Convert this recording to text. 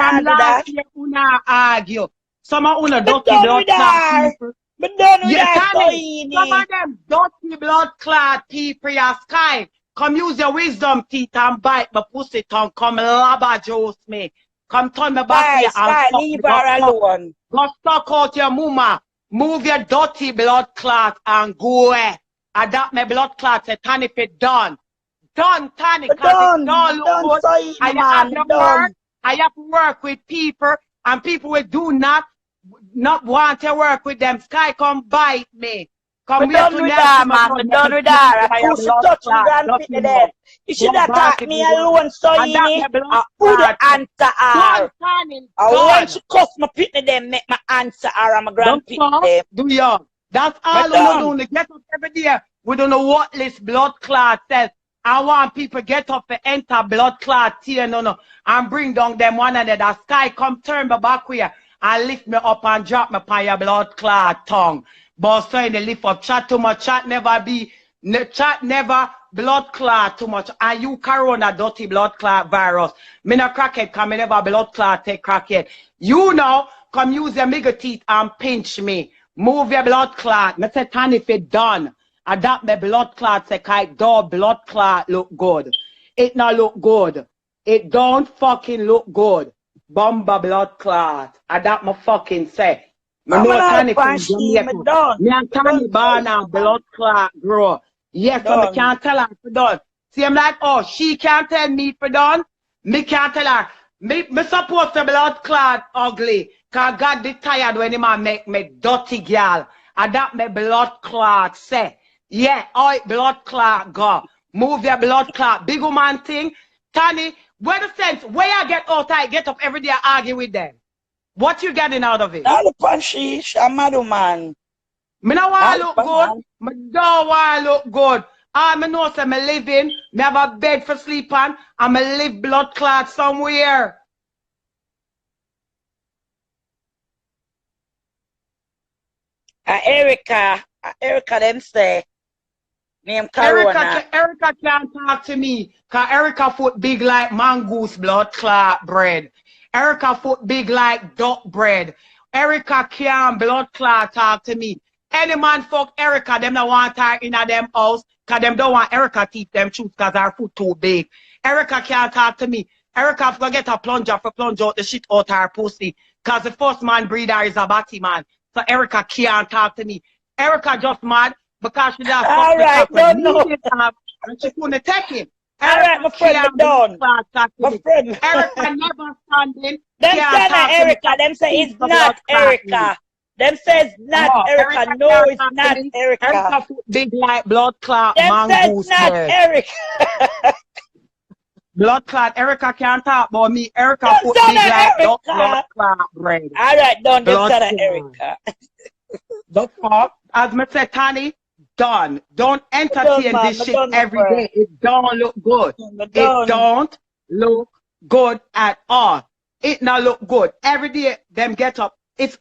From last year, una argue. Some of una dirty blood clot people. But done with Yeah, that, Tanny, some soyini. of them dirty blood clot people your sky. Come use your wisdom teeth and bite my pussy tongue. Come labba juice me. Come turn me back here and Sky, suck leave me. her alone. Go suck out your mama. Move your dirty blood clot and go away. Adapt my blood clot. Say, Tanny, if it done. Done, Tanny, because it don't look good. Soyini, I man, have to done. work. I have to work with people, and people will do not want to work with them. Sky, come bite me. Come Me done with her, man. Me done with her. I push the touch me and fit me there. You should have taught me alone, soyini. I would answer her. And when she cuss my pitney them, make my answer her and my grand pitney them. Do you? That's all we do. Get up every day. We don't know what this blood clot says. I want people get up and enter blood clot here, and bring down them one another. Sky, come turn me back here and lift me up and drop me upon your blood clot tongue. But so in the lift up, chat too much, chat never blood clot too much. And you corona dirty blood clot virus. Me no crackhead, come me never blood clot take crackhead. You know, come use your mega teeth and pinch me. Move your blood clot. Me say, Tanny, if it done. Adapt my blood clot, say, kite, blood clot look good. It not look good. It don't fucking look good. Bomba blood clot. Adapt my fucking say. Me know Tanny from Jamaica. Me and Tanny born and blood clot grow. Yes, so me can't tell her for done. See, I'm like, oh, she can't tell me for done. Me can't tell her. Me supposed to blood clot ugly. Cause God be tired when him make me dirty girl. Adapt my blood clot say. Yeah, all blood clot go. Move your blood clot. Big woman thing. Tanny, where the sense? Where I get out, I get up every day, I argue with them. What you getting out of it? All the punchish, I'm mad, man. Me no want to look good. Me don't want to look good. All me know say me living, me have a bed for sleep on, and me live blood clot somewhere. Erica, them say, name Corona. Erica can't talk to me, cause Erica foot big like mongoose blood clot bread. Erica foot big like duck bread. Erica can't blood clot talk to me. Any man fuck Erica, them don't want her in a them house, cause them don't want Erica teeth them choose cause her foot too big. Erica can't talk to me. Erica have to get a plunger for plunge out the shit out her pussy. Cause the first man breeder is a batty man. So Erica can't talk to me. Erica just mad because she just all right, don't know. And she couldn't take it. All right, my friend, I'm done. My friend. Erica never standing. Them say that Erica, them say it's not Erica. Them says not Erica. No, it's not Erica. Erica big like blood clot. Them says not Erica. Blood clot. Erica can't talk about me. Erica foot big like blood clot bread. All right, done. Them say that Erica. The fuck? As me say, Tanny, done. Don't entertain this shit every day. It don't look good. It don't look good at all. It not look good. Every day, them get up. It's